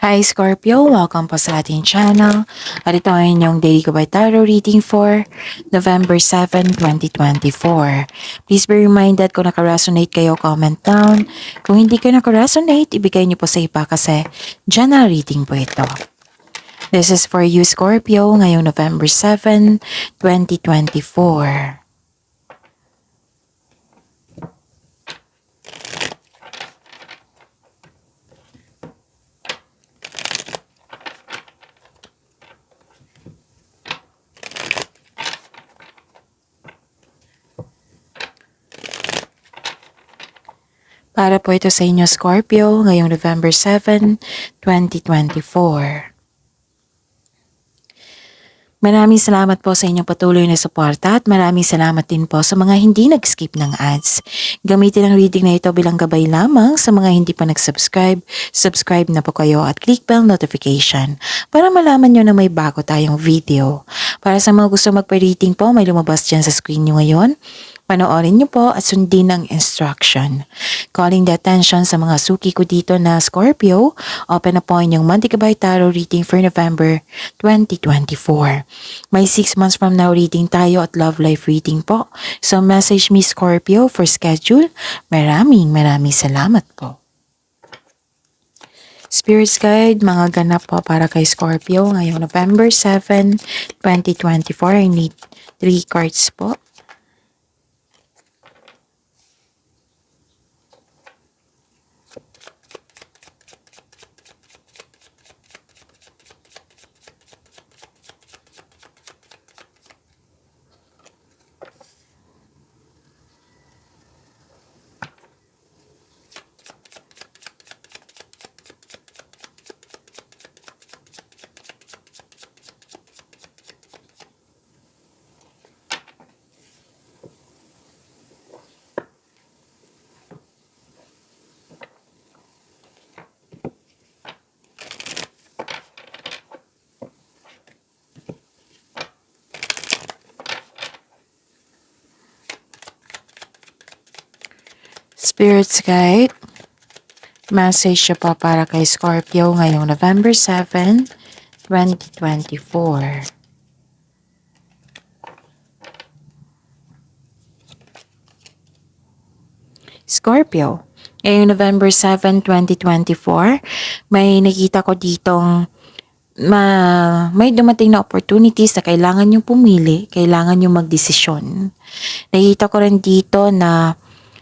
Hi Scorpio! Welcome po sa ating channel. At ito ay inyong Daily Gabay Tarot reading for November 7, 2024. Please be reminded kung naka-resonate kayo, comment down. Kung hindi kayo naka-resonate, ibigay niyo po sa iba kasi general reading po ito. This is for you Scorpio ngayong November 7, 2024. Para po ito sa inyo Scorpio ngayong November 7, 2024. Maraming salamat po sa inyong patuloy na suporta at maraming salamat din po sa mga hindi nag-skip ng ads. Gamitin ang reading na ito bilang gabay lamang sa mga hindi pa nag-subscribe. Subscribe na po kayo at click bell notification para malaman nyo na may bago tayong video. Para sa mga gusto magpa-reading po, may lumabas dyan sa screen nyo ngayon. Panoorin niyo po at sundin ang instruction. Calling the attention sa mga suki ko dito na Scorpio, open na po inyong Monthly Gabay Tarot reading for November 2024. May 6 months from now reading tayo at love life reading po. So message me Scorpio for schedule. Maraming salamat po. Spirits Guide, mga ganap po para kay Scorpio ngayong November 7, 2024. I need 3 cards po. Spirits Guide, message siya po para kay Scorpio ngayong November 7, 2024. Scorpio, ngayong November 7, 2024, may nakita ko ditong may dumating na opportunities na kailangan nyo pumili, kailangan nyo magdesisyon. Nakita ko rin dito na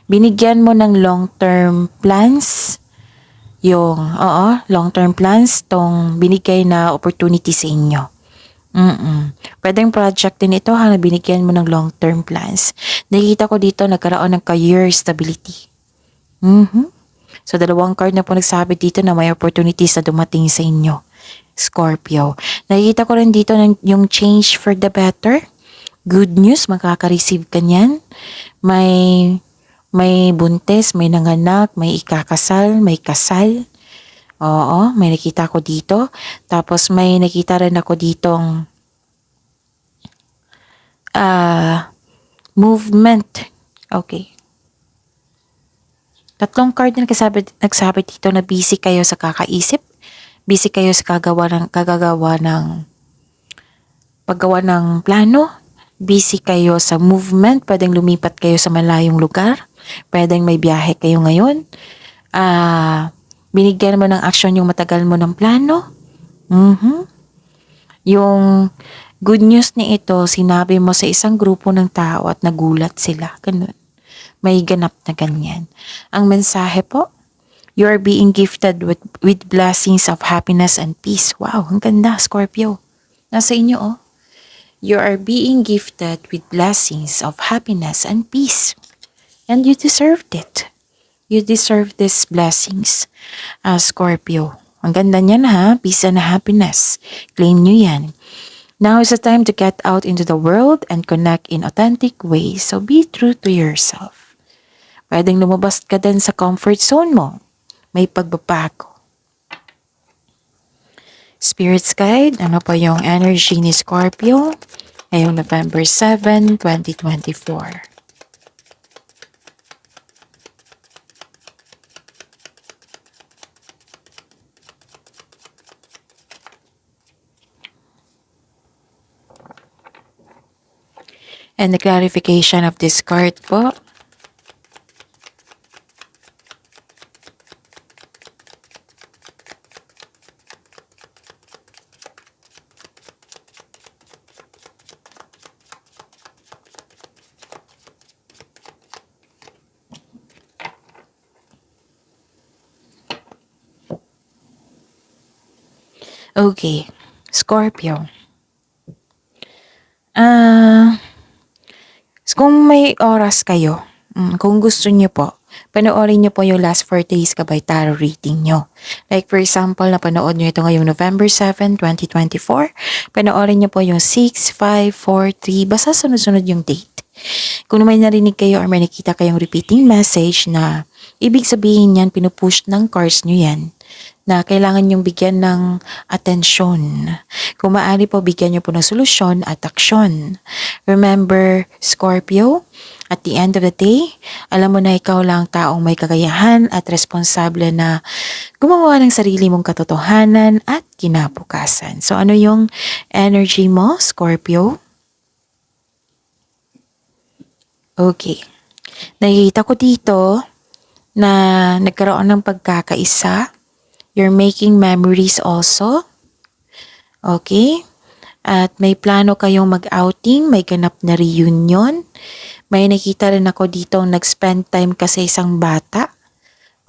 binigyan mo ng long-term plans, long-term plans tong binigay na opportunity sa inyo. Pwedeng project din ito na binigyan mo ng long-term plans. Nakita ko dito nagkaroon ng career stability. So 2 card na po nagsabi dito na may opportunities na dumating sa inyo, Scorpio. Nakikita ko rin dito yung change for the better. Good news, makaka-receive ka niyan. May buntis, may nanganak, may ikakasal, may kasal. Oo, may nakita ko dito. Tapos may nakita rin ako ditong movement. Okay. 3 card na nagsabi dito na busy kayo sa kakaisip. Busy kayo sa paggawa ng plano. Busy kayo sa movement. Pwedeng lumipat kayo sa malayong lugar. Pwedeng may biyahe kayo ngayon. Binigyan mo ng aksyon yung matagal mo ng plano. Yung good news ni ito, sinabi mo sa isang grupo ng tao at nagulat sila. Ganun. May ganap na ganyan. Ang mensahe po, you are being gifted with blessings of happiness and peace. Wow, ang ganda, Scorpio. Nasa inyo, oh. You are being gifted with blessings of happiness and peace. And you deserved it. You deserve these blessings, Scorpio. Ang ganda niyan ha, peace and happiness. Claim nyo yan. Now is the time to get out into the world and connect in authentic ways. So be true to yourself. Pwedeng lumabas ka din sa comfort zone mo. May pagbabago. Spirits Guide, ano po yung energy ni Scorpio ngayong November 7, 2024. And the clarification of this card po. Okay, Scorpio. Kung may oras kayo, kung gusto niyo po, panoorin niyo po yung last 4 days kabay tarot reading niyo. Like for example, napanood niyo ito ngayong November 7, 2024. Panoorin niyo po yung 6, 5, 4, 3, basta sunod-sunod yung date. Kung may narinig kayo or may nakita kayong repeating message na ibig sabihin yan, pinupush ng cards niyo yan, na kailangan niyong bigyan ng atensyon. Kung maaari po, bigyan niyo po ng solusyon at aksyon. Remember, Scorpio, at the end of the day, alam mo na ikaw lang taong may kakayahan at responsable na gumawa ng sarili mong katotohanan at kinabukasan. So ano yung energy mo, Scorpio? Okay. Nakikita ko dito na nagkaroon ng pagkakaisa. You're making memories also. Okay? At may plano kayong mag-outing, may ganap na reunion. May nakita rin ako dito nag-spend time ka sa isang bata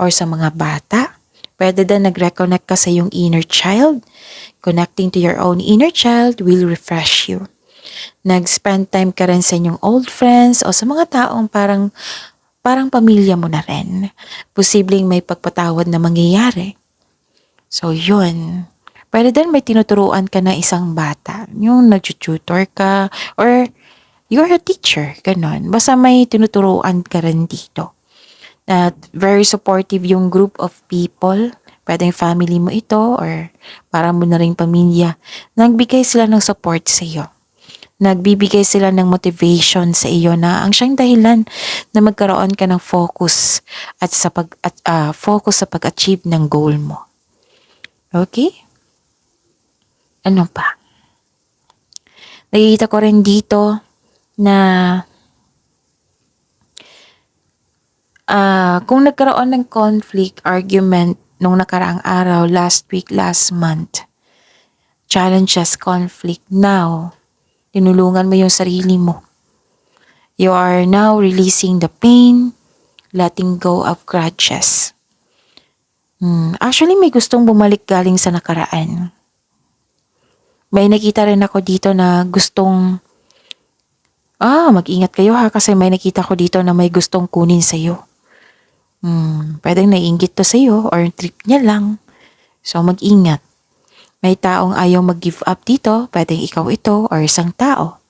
or sa mga bata. Pwede din nag-reconnect ka sa yung inner child. Connecting to your own inner child will refresh you. Nag-spend time ka rin sa inyong old friends o sa mga taong parang pamilya mo na rin. Posibleng may pagpatawad na mangyayari. So, yun. Pwede din may tinuturuan ka na isang bata. Yung nag-tutor ka or you're a teacher. Ganon. Basta may tinuturuan ka rin dito. At very supportive yung group of people. Pwedeng family mo ito or para mo na rin pamilya. Nagbigay sila ng support sa iyo. Nagbibigay sila ng motivation sa iyo na ang siyang dahilan na magkaroon ka ng focus at focus sa pag-achieve ng goal mo. Okay? Ano pa? Nakikita ko rin dito na kung nagkaroon ng conflict, argument nung nakaraang araw, last week, last month, challenges, conflict, now, tinulungan mo yung sarili mo. You are now releasing the pain, letting go of grudges. Actually, may gustong bumalik galing sa nakaraan. May nakita rin ako dito na gustong, mag-ingat kayo ha kasi may nakita ko dito na may gustong kunin sa'yo. Pwedeng naiinggit to sa'yo or trip niya lang. So, mag-ingat. May taong ayaw mag-give up dito, pwedeng ikaw ito or isang tao.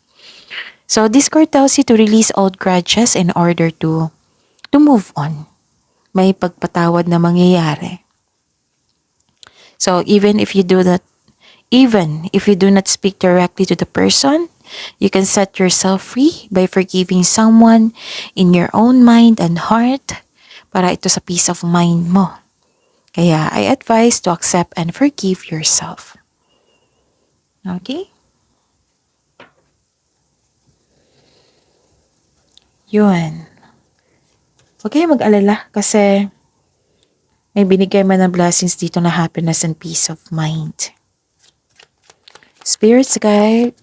So, this card tells you to release old grudges in order to move on. May pagpatawad na mangyayari. So, even if you do not speak directly to the person, you can set yourself free by forgiving someone in your own mind and heart para ito sa peace of mind mo. Kaya, I advise to accept and forgive yourself. Okay? Yun. Huwag kayo mag-alala kasi may binigay man ng blessings dito na happiness and peace of mind. Spirits guide,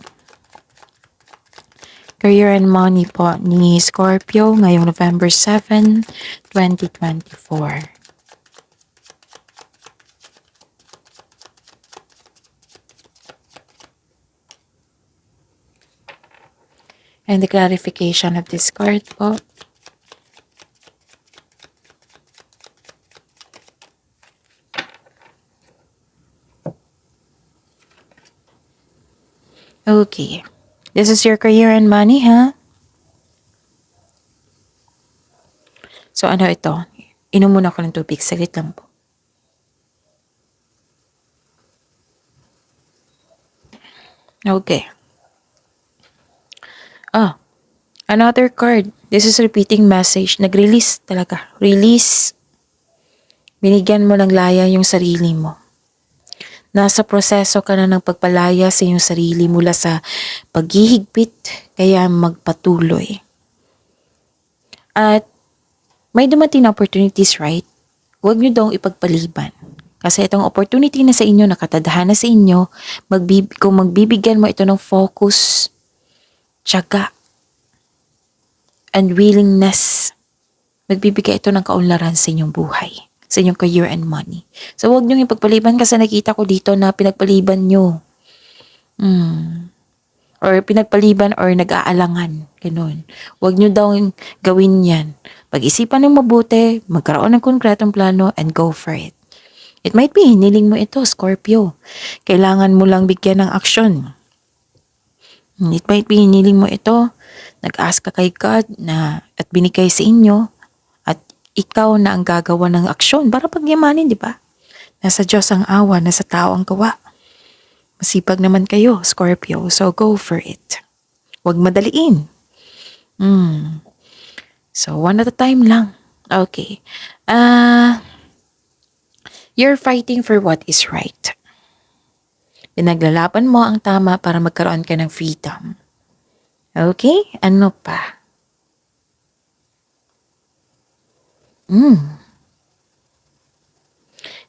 career and money po ni Scorpio ngayong November 7, 2024. And the clarification of this card po. Okay. This is your career and money, ha? So, ano ito? Inom muna ako ng tubig. Saglit lang po. Okay. Another card. This is repeating message. Nag-release talaga. Release. Binigyan mo ng laya yung sarili mo. Nasa proseso ka na ng pagpalaya sa iyong sarili mula sa paghihigpit, kaya magpatuloy. At may dumating na opportunities, right? Huwag nyo daw ipagpaliban. Kasi itong opportunity na sa inyo, nakatadhana sa inyo, kung magbibigyan mo ito ng focus, tiyaga, and willingness, magbibigay ito ng kaunlaran sa inyong buhay, sa inyong career and money. So huwag nyo ipagpaliban kasi nakita ko dito na pinagpaliban nyo. Or pinagpaliban or nag-aalangan. Ganun. Huwag nyo daw gawin yan. Pag-isipan ng mabuti, magkaroon ng konkretong plano, and go for it. It might be hiniling mo ito, Scorpio. Kailangan mo lang bigyan ng aksyon. It might be hiniling mo ito, nag-ask ka kay God na at binigay sa inyo at ikaw na ang gagawa ng aksyon para pagyamanin, di ba? Nasa Diyos ang awa, nasa tao ang gawa. Masipag naman kayo, Scorpio, so go for it. Huwag madaliin. So, one at a time lang. Okay. You're fighting for what is right. Pinaglalaban mo ang tama para magkaroon ka ng freedom. Okay? Ano pa?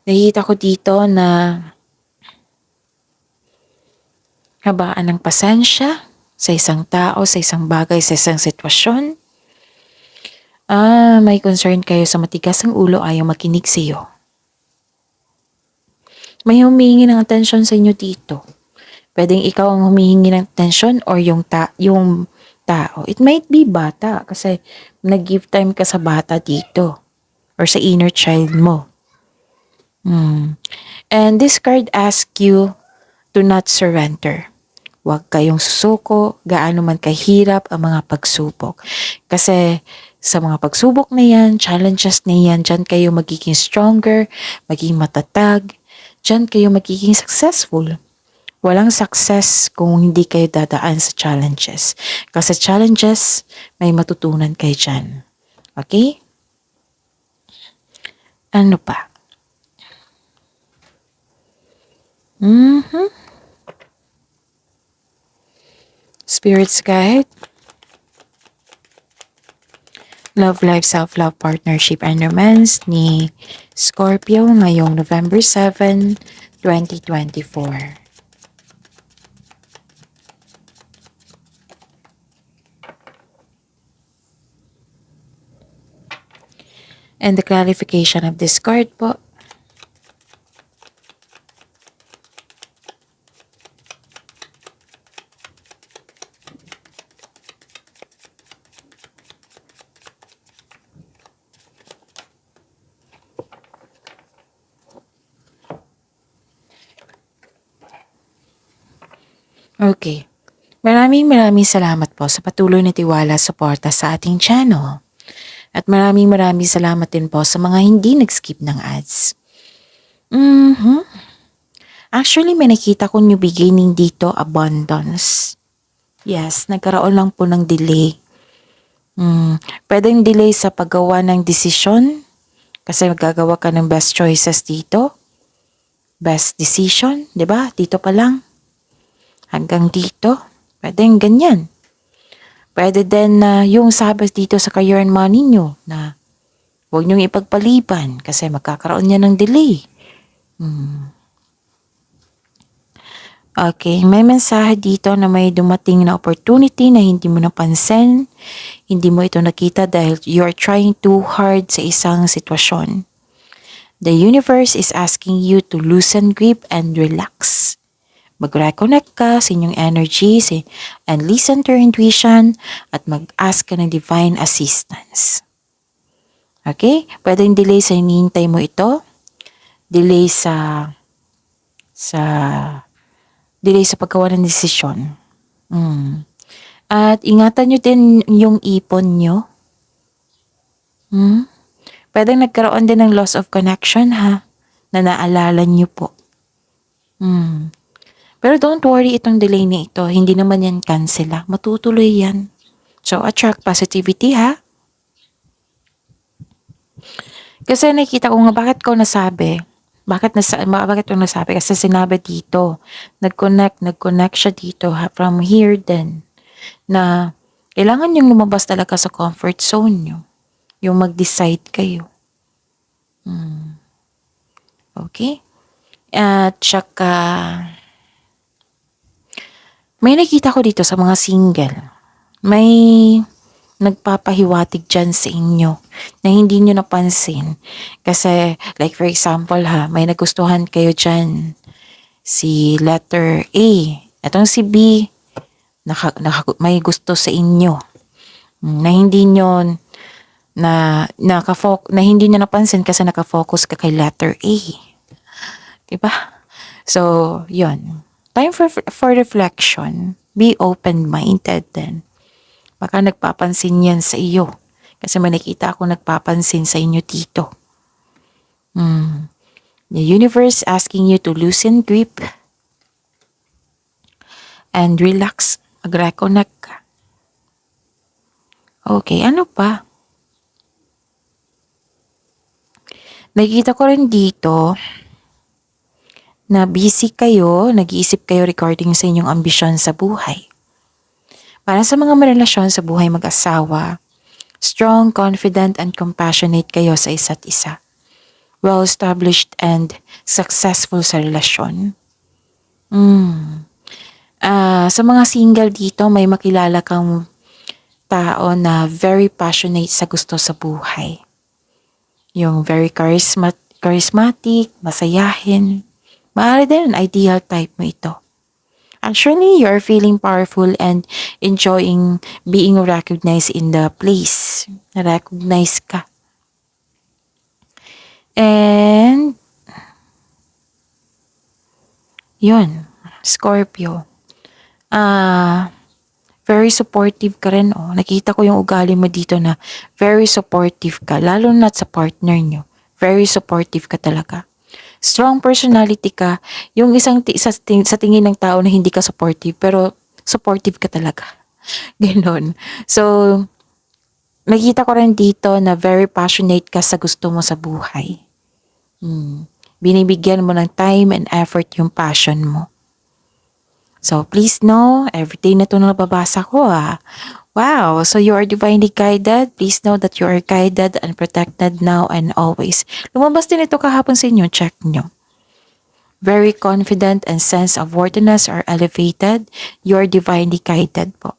Nakikita ko dito na habaan ng pasensya sa isang tao, sa isang bagay, sa isang sitwasyon. May concern kayo sa matigas ang ulo, ayaw makinig sa iyo. May humihingi ng atensyon sa inyo dito. Pwedeng ikaw ang humihingi ng atensyon or yung tao. It might be bata kasi nag-give time ka sa bata dito or sa inner child mo. And this card asks you to not surrender. Huwag kayong susuko, gaano man kahirap ang mga pagsubok. Kasi sa mga pagsubok na yan, challenges na yan, dyan kayo magiging stronger, magiging matatag, dyan kayo magiging successful. Walang success kung hindi kayo dadaan sa challenges. Kasi challenges, may matutunan kayo dyan. Okay? Ano pa? Spirit's Guide. Love Life, Self-Love, Partnership, and Romance ni Scorpio ngayong November 7, 2024. And the clarification of this card po. Okay. Maraming salamat po sa patuloy na tiwala suporta sa ating channel. At maraming salamat din po sa mga hindi nag-skip ng ads. Actually, may nakita ko new beginning dito, abundance. Yes, nagkaroon lang po ng delay. Pwedeng delay sa paggawa ng desisyon kasi magagawa ka ng best choices dito. Best decision, di ba? Dito pa lang. Hanggang dito. Pwedeng ganyan. Pwede din na yung sabas dito sa career and money nyo na huwag nyong ipagpaliban kasi magkakaroon niya ng delay. Okay, may mensahe dito na may dumating na opportunity na hindi mo napansin, hindi mo ito nakita dahil you're trying too hard sa isang sitwasyon. The universe is asking you to loosen grip and relax. Mag-reconnect ka sa inyong energies and listen to your intuition at mag-ask ka ng divine assistance. Okay? Pwedeng delay sa hinihintay mo ito. Delay sa paggawa ng desisyon. At ingatan nyo din yung ipon nyo. Pwedeng nagkaroon din ng loss of connection na naalala nyo po. Pero don't worry, itong delay na ito, hindi naman yan cancel. Matutuloy yan. So, attract positivity ha. Kasi nakita ko nga bakit ko nasabi Bakit ko nasabi? Kasi sinabi dito, nag-connect siya dito from here then, na kailangan yung lumabas talaga sa comfort zone nyo. Yung mag-decide kayo. Okay? At saka, may nakita ko dito sa mga single. May nagpapahiwatig dyan sa inyo na hindi nyo napansin. Kasi, like for example may nagustuhan kayo dyan. Si letter A. Itong si B, may gusto sa inyo. Na hindi nyo na hindi nyo napansin kasi nakafocus ka kay letter A. Diba? So, yun. Time for reflection. Be open-minded then. Baka nagpapansin yan sa iyo. Kasi may nakita ako nagpapansin sa inyo dito. The universe asking you to loosen grip and relax. Mag-reconnect ka. Okay, ano pa? Nakikita ko rin dito na busy kayo, nag-iisip kayo regarding sa inyong ambisyon sa buhay. Para sa mga marelasyon sa buhay mag-asawa, strong, confident, and compassionate kayo sa isa't isa. Well-established and successful sa relasyon. Sa mga single dito, may makilala kang tao na very passionate sa gusto sa buhay. Yung very charismatic, masayahin. Maaari din ang ideal type mo ito. Actually, you're feeling powerful and enjoying being recognized in the place. Na-recognize ka. And, yun, Scorpio. Very supportive ka rin. Nakita ko yung ugali mo dito na very supportive ka. Lalo na sa partner nyo. Very supportive ka talaga. Strong personality ka. Yung isang sa tingin ng tao na hindi ka supportive, pero supportive ka talaga. Ganon. So, nakita ko rin dito na very passionate ka sa gusto mo sa buhay. Binibigyan mo ng time and effort yung passion mo. So, please know, every day na ito na nababasa ko Wow, so you are divinely guided. Please know that you are guided and protected now and always. Lumabas din ito kahapon sa inyo, check nyo. Very confident and sense of worthiness are elevated. You are divinely guided po.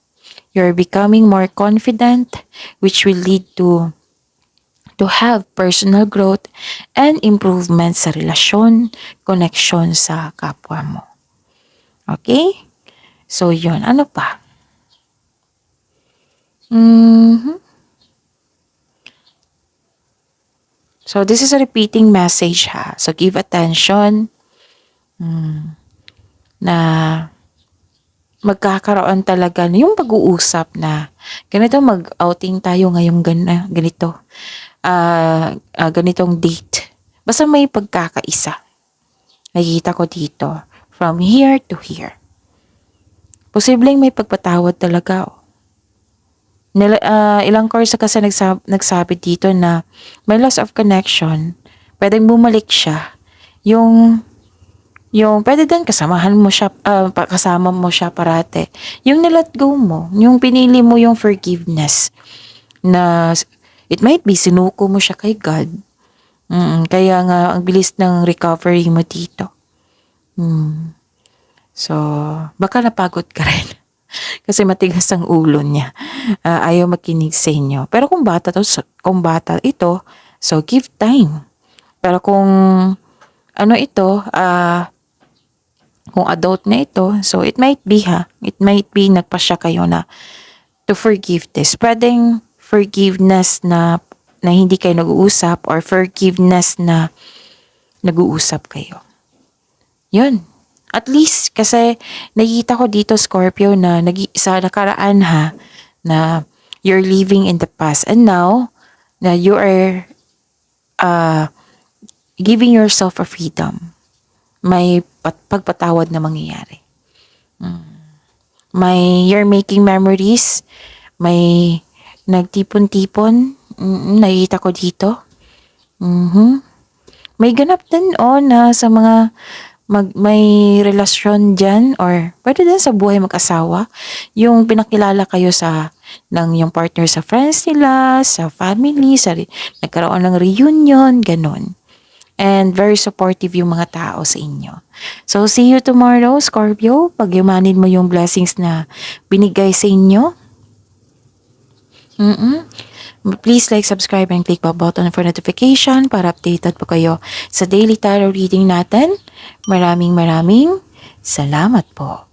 You are becoming more confident, which will lead to have personal growth and improvement sa relasyon, connection sa kapwa mo. Okay? So, yun. Ano pa? So, this is a repeating message So, give attention na magkakaroon talaga yung pag-uusap na ganito mag-outing tayo ngayong ganito. Ganitong date. Basta may pagkakaisa. Nakikita ko dito. From here to here. Posibleng may pagpatawad talaga. Ilang course kasi nagsabi dito na may loss of connection. Pwedeng bumalik siya. Yung pwede din kasama mo siya parate. Yung nilet go mo, yung pinili mo yung forgiveness na it might be sinuko mo siya kay God. Kaya nga ang bilis ng recovery mo dito. So, baka napagod ka rin. Kasi matigas ang ulo niya. Ayaw makinig sa inyo. Pero kung bata ito, so give time. Pero kung kung adult na ito, so it might be nagpasya kayo na to forgive this. Pwedeng forgiveness na hindi kayo nag-uusap or forgiveness na nag-uusap kayo. Yun. At least, kasi nakita ko dito, Scorpio, na sa nakaraan na you're living in the past. And now, na you are giving yourself a freedom. May pagpatawad na mangyayari. You're making memories. May nagtipon-tipon. Nakita ko dito. May ganap din na sa mga may relasyon dyan or pwede din sa buhay mag-asawa, yung pinakilala kayo ng yung partner sa friends nila, sa family, nagkaroon ng reunion, ganun. And very supportive yung mga tao sa inyo. So, see you tomorrow, Scorpio. Pagyamanin mo yung blessings na binigay sa inyo. Please like, subscribe, and click the button for notification para updated po kayo sa daily tarot reading natin. Maraming salamat po.